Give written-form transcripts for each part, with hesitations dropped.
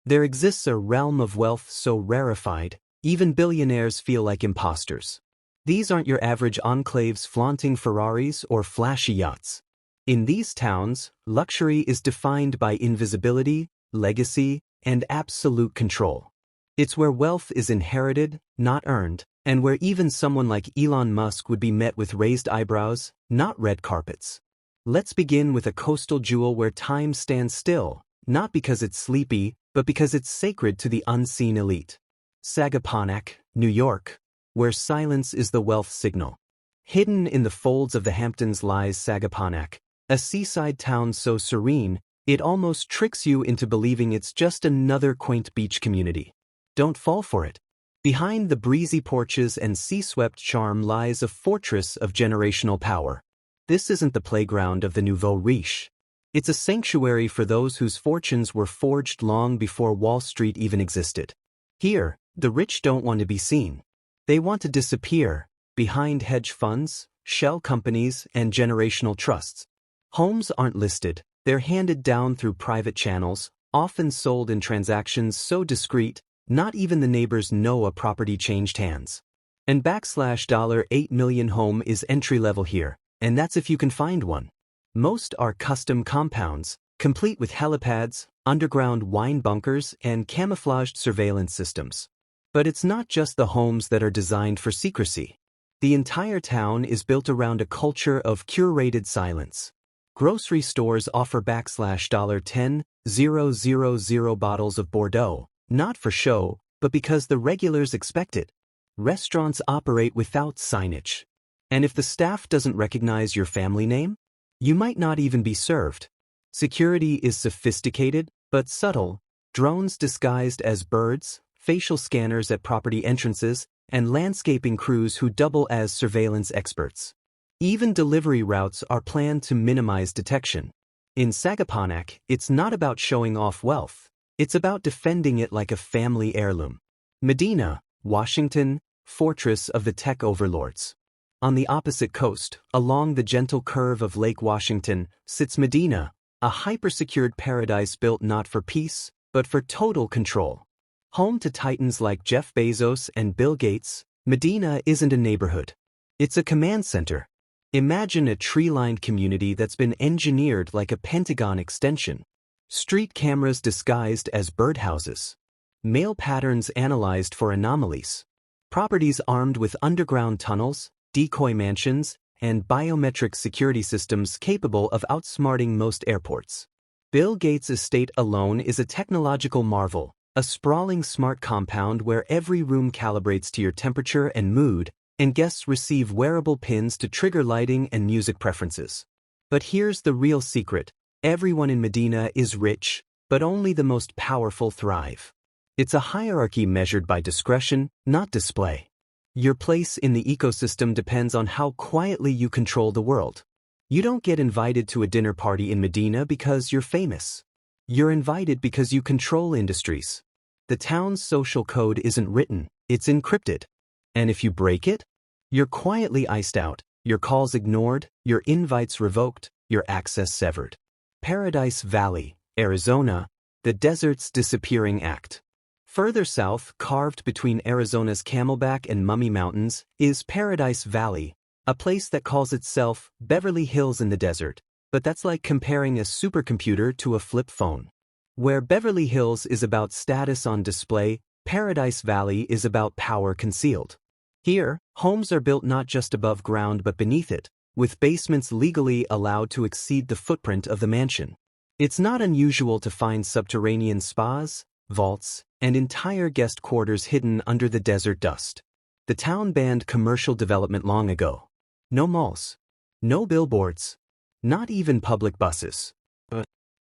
There exists a realm of wealth so rarefied, even billionaires feel like imposters. These aren't your average enclaves flaunting Ferraris or flashy yachts. In these towns, luxury is defined by invisibility, legacy, and absolute control. It's where wealth is inherited, not earned, and where even someone like Elon Musk would be met with raised eyebrows, not red carpets. Let's begin with a coastal jewel where time stands still, not because it's sleepy, but because it's sacred to the unseen elite. Sagaponack, New York, where silence is the wealth signal. Hidden in the folds of the Hamptons lies Sagaponack, a seaside town so serene, it almost tricks you into believing it's just another quaint beach community. Don't fall for it. Behind the breezy porches and sea-swept charm lies a fortress of generational power. This isn't the playground of the nouveau riche. It's a sanctuary for those whose fortunes were forged long before Wall Street even existed. Here, the rich don't want to be seen. They want to disappear, behind hedge funds, shell companies, and generational trusts. Homes aren't listed, they're handed down through private channels, often sold in transactions so discreet, not even the neighbors know a property changed hands. And $8 million home is entry-level here, and that's if you can find one. Most are custom compounds, complete with helipads, underground wine bunkers, and camouflaged surveillance systems. But it's not just the homes that are designed for secrecy. The entire town is built around a culture of curated silence. Grocery stores offer $10,000 bottles of Bordeaux, not for show, but because the regulars expect it. Restaurants operate without signage. And if the staff doesn't recognize your family name, you might not even be served. Security is sophisticated, but subtle. Drones disguised as birds, facial scanners at property entrances, and landscaping crews who double as surveillance experts. Even delivery routes are planned to minimize detection. In Sagaponack, it's not about showing off wealth. It's about defending it like a family heirloom. Medina, Washington, fortress of the tech overlords. On the opposite coast, along the gentle curve of Lake Washington, sits Medina, a hyper-secured paradise built not for peace, but for total control. Home to titans like Jeff Bezos and Bill Gates, Medina isn't a neighborhood. It's a command center. Imagine a tree-lined community that's been engineered like a Pentagon extension. Street cameras disguised as birdhouses. Mail patterns analyzed for anomalies. Properties armed with underground tunnels, decoy mansions, and biometric security systems capable of outsmarting most airports. Bill Gates' estate alone is a technological marvel, a sprawling smart compound where every room calibrates to your temperature and mood, and guests receive wearable pins to trigger lighting and music preferences. But here's the real secret. Everyone in Medina is rich, but only the most powerful thrive. It's a hierarchy measured by discretion, not display. Your place in the ecosystem depends on how quietly you control the world. You don't get invited to a dinner party in Medina because you're famous. You're invited because you control industries. The town's social code isn't written, it's encrypted. And if you break it, you're quietly iced out, your calls ignored, your invites revoked, your access severed. Paradise Valley, Arizona, the desert's disappearing act. Further south, carved between Arizona's Camelback and Mummy Mountains, is Paradise Valley, a place that calls itself Beverly Hills in the desert, but that's like comparing a supercomputer to a flip phone. Where Beverly Hills is about status on display, Paradise Valley is about power concealed. Here, homes are built not just above ground but beneath it, with basements legally allowed to exceed the footprint of the mansion. It's not unusual to find subterranean spas, vaults, and entire guest quarters hidden under the desert dust. The town banned commercial development long ago. No malls. No billboards. Not even public buses.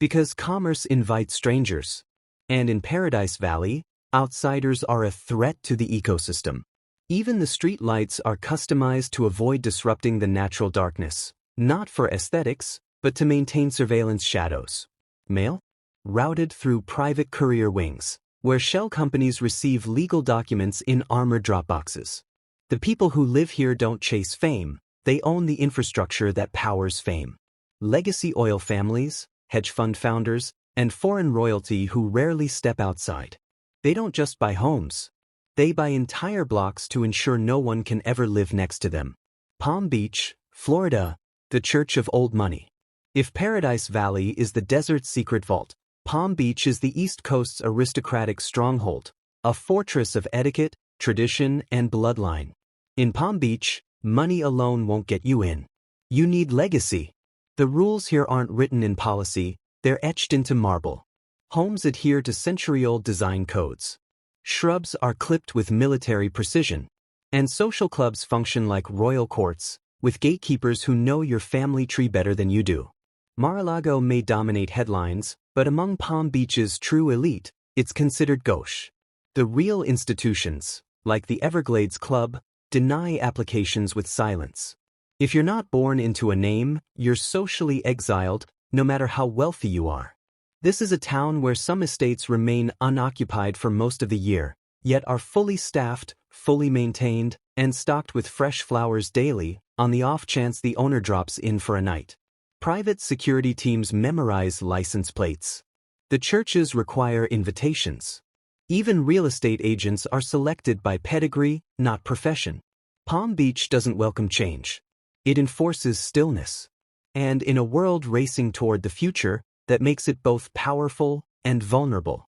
Because commerce invites strangers. And in Paradise Valley, outsiders are a threat to the ecosystem. Even the street lights are customized to avoid disrupting the natural darkness, not for aesthetics, but to maintain surveillance shadows. Mail? Routed through private courier wings, where shell companies receive legal documents in armored drop boxes. The people who live here don't chase fame, they own the infrastructure that powers fame. Legacy oil families, hedge fund founders, and foreign royalty who rarely step outside. They don't just buy homes. They buy entire blocks to ensure no one can ever live next to them. Palm Beach, Florida, the Church of Old Money. If Paradise Valley is the desert's secret vault, Palm Beach is the East Coast's aristocratic stronghold, a fortress of etiquette, tradition, and bloodline. In Palm Beach, money alone won't get you in. You need legacy. The rules here aren't written in policy, they're etched into marble. Homes adhere to century-old design codes. Shrubs are clipped with military precision. And social clubs function like royal courts, with gatekeepers who know your family tree better than you do. Mar-a-Lago may dominate headlines, but among Palm Beach's true elite, it's considered gauche. The real institutions, like the Everglades Club, deny applications with silence. If you're not born into a name, you're socially exiled, no matter how wealthy you are. This is a town where some estates remain unoccupied for most of the year, yet are fully staffed, fully maintained, and stocked with fresh flowers daily, on the off chance the owner drops in for a night. Private security teams memorize license plates. The churches require invitations. Even real estate agents are selected by pedigree, not profession. Palm Beach doesn't welcome change. It enforces stillness. And in a world racing toward the future, that makes it both powerful and vulnerable.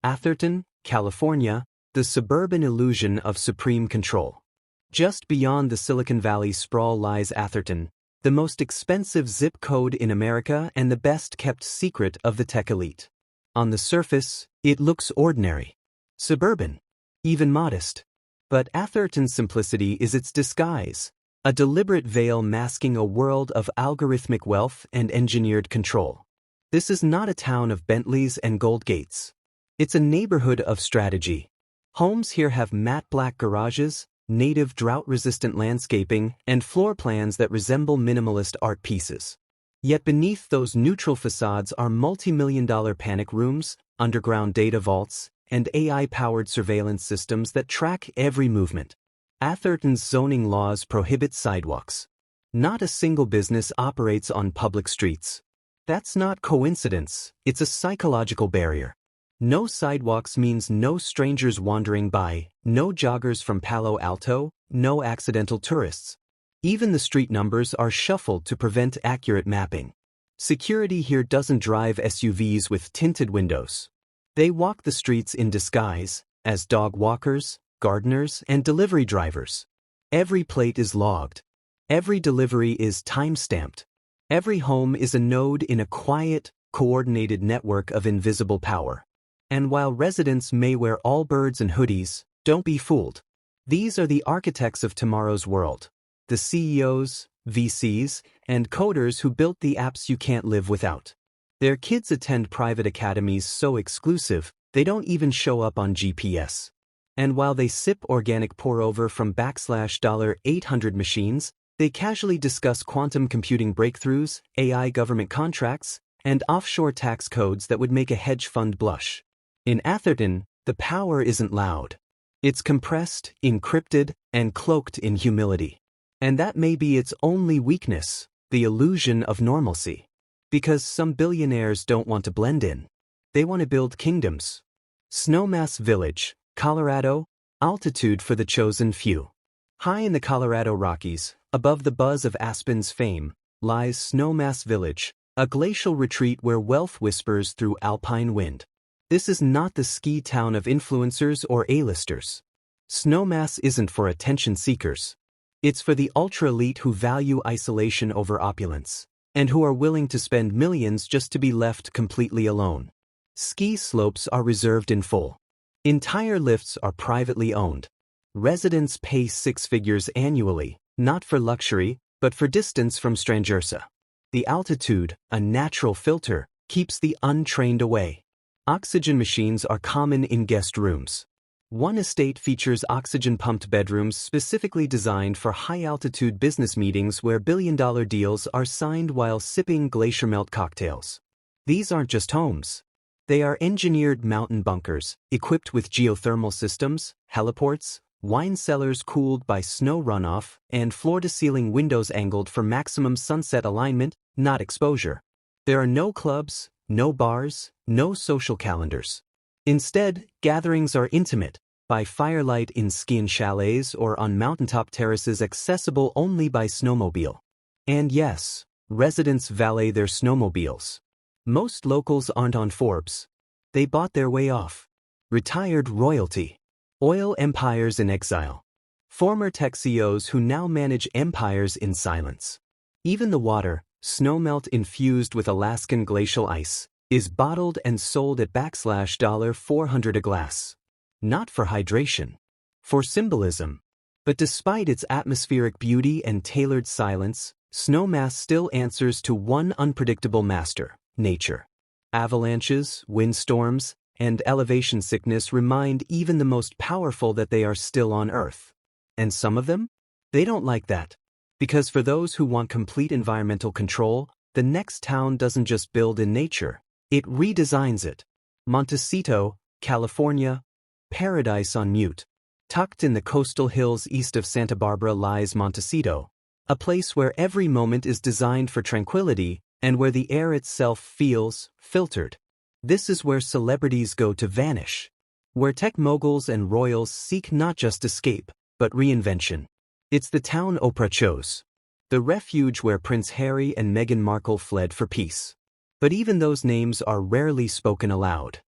Atherton, California, the suburban illusion of supreme control. Just beyond the Silicon Valley sprawl lies Atherton, the most expensive zip code in America and the best-kept secret of the tech elite. On the surface, it looks ordinary, suburban, even modest. But Atherton's simplicity is its disguise, a deliberate veil masking a world of algorithmic wealth and engineered control. This is not a town of Bentleys and gold gates. It's a neighborhood of strategy. Homes here have matte black garages, native drought-resistant landscaping, and floor plans that resemble minimalist art pieces. Yet beneath those neutral facades are multi-million-dollar panic rooms, underground data vaults, and AI-powered surveillance systems that track every movement. Atherton's zoning laws prohibit sidewalks. Not a single business operates on public streets. That's not coincidence, it's a psychological barrier. No sidewalks means no strangers wandering by, no joggers from Palo Alto, no accidental tourists. Even the street numbers are shuffled to prevent accurate mapping. Security here doesn't drive SUVs with tinted windows. They walk the streets in disguise, as dog walkers, gardeners, and delivery drivers. Every plate is logged. Every delivery is time-stamped. Every home is a node in a quiet, coordinated network of invisible power. And while residents may wear Allbirds and hoodies, don't be fooled. These are the architects of tomorrow's world. The CEOs, VCs, and coders who built the apps you can't live without. Their kids attend private academies so exclusive, they don't even show up on GPS. And while they sip organic pour-over from /$800 machines, they casually discuss quantum computing breakthroughs, AI government contracts, and offshore tax codes that would make a hedge fund blush. In Atherton, the power isn't loud. It's compressed, encrypted, and cloaked in humility. And that may be its only weakness, the illusion of normalcy. Because some billionaires don't want to blend in. They want to build kingdoms. Snowmass Village, Colorado, altitude for the chosen few. High in the Colorado Rockies, above the buzz of Aspen's fame, lies Snowmass Village, a glacial retreat where wealth whispers through alpine wind. This is not the ski town of influencers or A-listers. Snowmass isn't for attention seekers. It's for the ultra-elite who value isolation over opulence, and who are willing to spend millions just to be left completely alone. Ski slopes are reserved in full. Entire lifts are privately owned. Residents pay 6 figures annually, not for luxury, but for distance from Strangersa. The altitude, a natural filter, keeps the untrained away. Oxygen machines are common in guest rooms. One estate features oxygen-pumped bedrooms specifically designed for high-altitude business meetings where billion-dollar deals are signed while sipping glacier melt cocktails. These aren't just homes. They are engineered mountain bunkers, equipped with geothermal systems, heliports, wine cellars cooled by snow runoff, and floor-to-ceiling windows angled for maximum sunset alignment, not exposure. There are no clubs, no bars, no social calendars. Instead, gatherings are intimate, by firelight in ski chalets or on mountaintop terraces accessible only by snowmobile. And yes, residents valet their snowmobiles. Most locals aren't on Forbes. They bought their way off. Retired royalty. Oil empires in exile. Former tech CEOs who now manage empires in silence. Even the water, snowmelt infused with Alaskan glacial ice, is bottled and sold at $400 a glass. Not for hydration. For symbolism. But despite its atmospheric beauty and tailored silence, snowmass still answers to one unpredictable master, nature. Avalanches, windstorms, and elevation sickness remind even the most powerful that they are still on Earth. And some of them? They don't like that. Because for those who want complete environmental control, the next town doesn't just build in nature, it redesigns it. Montecito, California, paradise on mute. Tucked in the coastal hills east of Santa Barbara lies Montecito, a place where every moment is designed for tranquility and where the air itself feels filtered. This is where celebrities go to vanish, where tech moguls and royals seek not just escape, but reinvention. It's the town Oprah chose, the refuge where Prince Harry and Meghan Markle fled for peace. But even those names are rarely spoken aloud.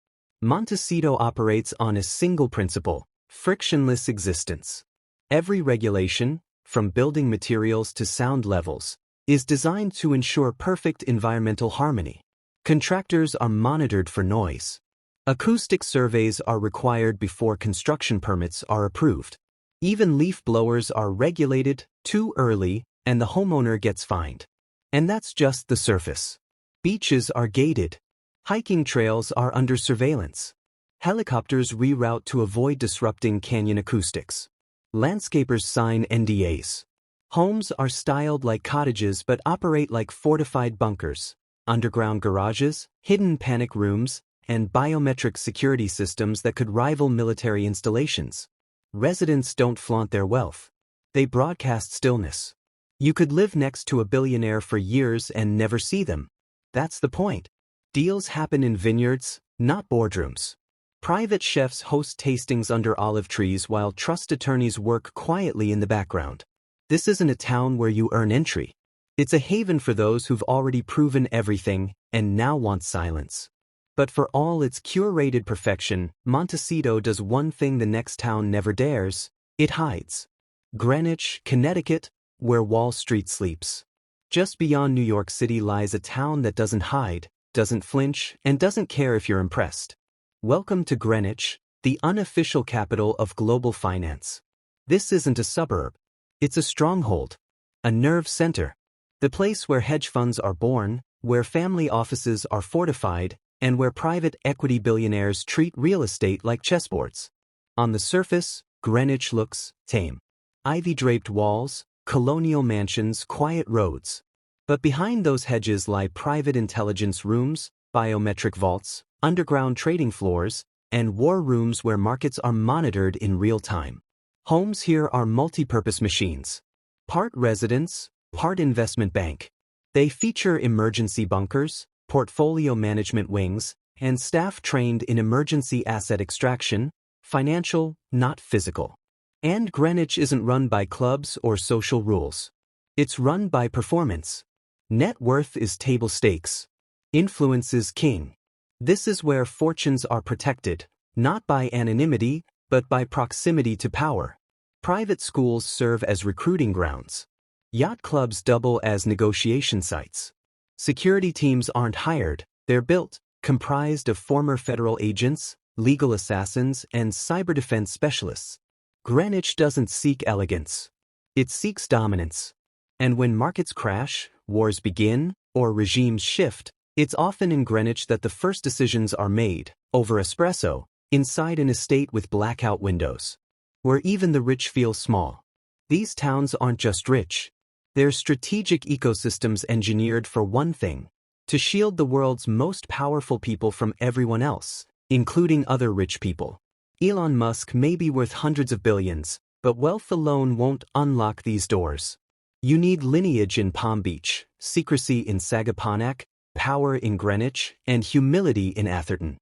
Montecito operates on a single principle: frictionless existence. Every regulation, from building materials to sound levels, is designed to ensure perfect environmental harmony. Contractors are monitored for noise. Acoustic surveys are required before construction permits are approved. Even leaf blowers are regulated too early, and the homeowner gets fined. And that's just the surface. Beaches are gated. Hiking trails are under surveillance. Helicopters reroute to avoid disrupting canyon acoustics. Landscapers sign NDAs. Homes are styled like cottages but operate like fortified bunkers. Underground garages, hidden panic rooms, and biometric security systems that could rival military installations. Residents don't flaunt their wealth. They broadcast stillness. You could live next to a billionaire for years and never see them. That's the point. Deals happen in vineyards, not boardrooms. Private chefs host tastings under olive trees while trust attorneys work quietly in the background. This isn't a town where you earn entry. It's a haven for those who've already proven everything and now want silence. But for all its curated perfection, Montecito does one thing the next town never dares: it hides. Greenwich, Connecticut, where Wall Street sleeps. Just beyond New York City lies a town that doesn't hide, doesn't flinch, and doesn't care if you're impressed. Welcome to Greenwich, the unofficial capital of global finance. This isn't a suburb. It's a stronghold. A nerve center. The place where hedge funds are born, where family offices are fortified, and where private equity billionaires treat real estate like chessboards. On the surface, Greenwich looks tame. Ivy-draped walls, colonial mansions, quiet roads. But behind those hedges lie private intelligence rooms, biometric vaults, underground trading floors, and war rooms where markets are monitored in real time. Homes here are multi-purpose machines. Part residence, part investment bank. They feature emergency bunkers, portfolio management wings, and staff trained in emergency asset extraction, financial, not physical. And Greenwich isn't run by clubs or social rules. It's run by performance. Net worth is table stakes. Influence is king. This is where fortunes are protected, not by anonymity, but by proximity to power. Private schools serve as recruiting grounds. Yacht clubs double as negotiation sites. Security teams aren't hired, they're built, comprised of former federal agents, legal assassins, and cyber defense specialists. Greenwich doesn't seek elegance. It seeks dominance. And when markets crash, wars begin, or regimes shift, it's often in Greenwich that the first decisions are made, over espresso, inside an estate with blackout windows. Where even the rich feel small. These towns aren't just rich. They're strategic ecosystems engineered for one thing: to shield the world's most powerful people from everyone else, including other rich people. Elon Musk may be worth hundreds of billions, but wealth alone won't unlock these doors. You need lineage in Palm Beach, secrecy in Sagaponack, power in Greenwich, and humility in Atherton.